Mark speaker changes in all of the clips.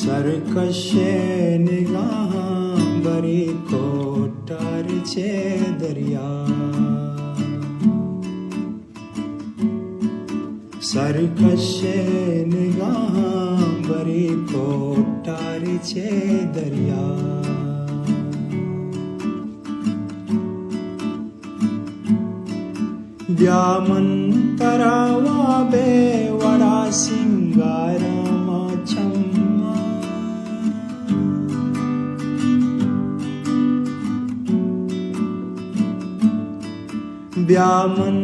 Speaker 1: સરકશે નિગાહ બરી કોટાર છે દરિયા સરકશે નિગાહ બરી કોટાર છે દરિયા વ્યામંતરાવા બે વડા સિંગારામાં છમ્મા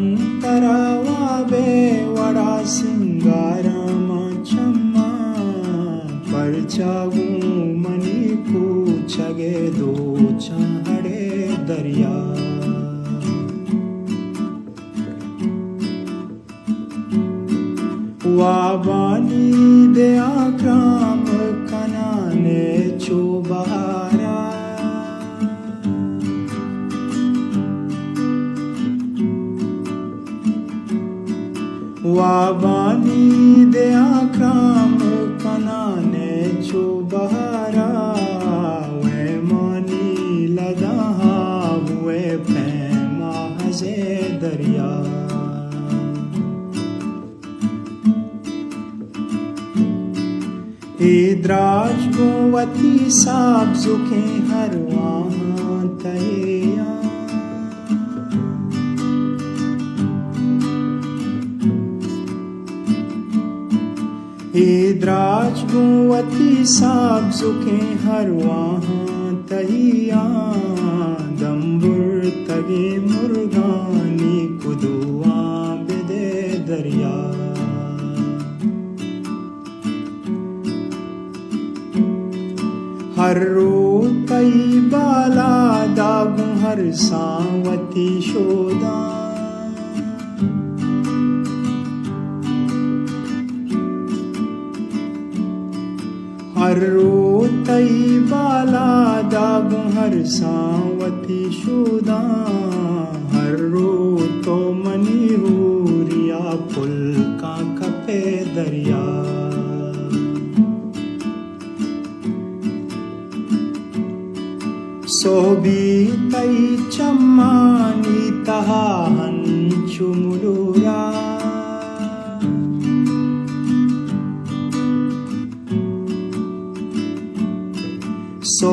Speaker 1: વ્યામંતરાવા બે વડા સિંગારામાં છમ્મા પરચાવું મની પૂછગે દો ચાહડે દરિયા વાબાની દે આક્રામ કનાને ચોબહારા વાબાની દે આક્રામ કનાને ચોબહારા વે માની લદા વે પ્રેમા હજે દરિયા इद्राज गोवती साब जुके हर वहाँ तैया इद्राज गोवती साब जुके हर वहाँ तैया दम्बुर तगे मुर्गानी कुदुआ बेदे दरिया हर रोतई बाला दागू हर सांवती शोदा हर रोतई बाला दागू हर सांवती शोदा हर रोतो मनी हुरिया पुल का कपे दरिया सोबीतई चम्मानी तहाहन चुमुलुरा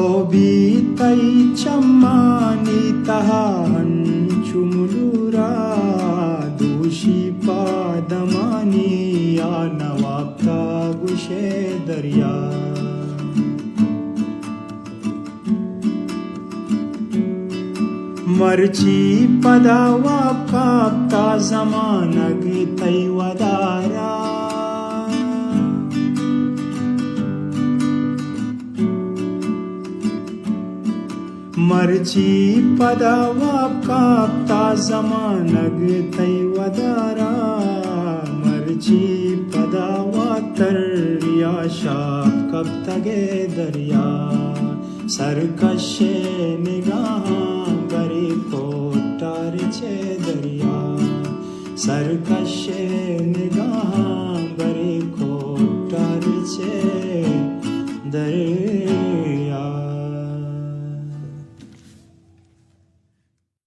Speaker 1: सोबीतई चम्मानी तहाहन चुमुलुरा दूषी पादमानी या नवाबता गुशे दरिया मर्ची पदावा काप्ता जमानग तैवदारा मर्ची पदावा काप्ता जमानग तैवदारा मर्ची पदावा तरिया शाप कब तगे दरिया सरकशे निगाह बरी कोटार छे दरिया सरकशे निगाह बरी कोटार छे दरिया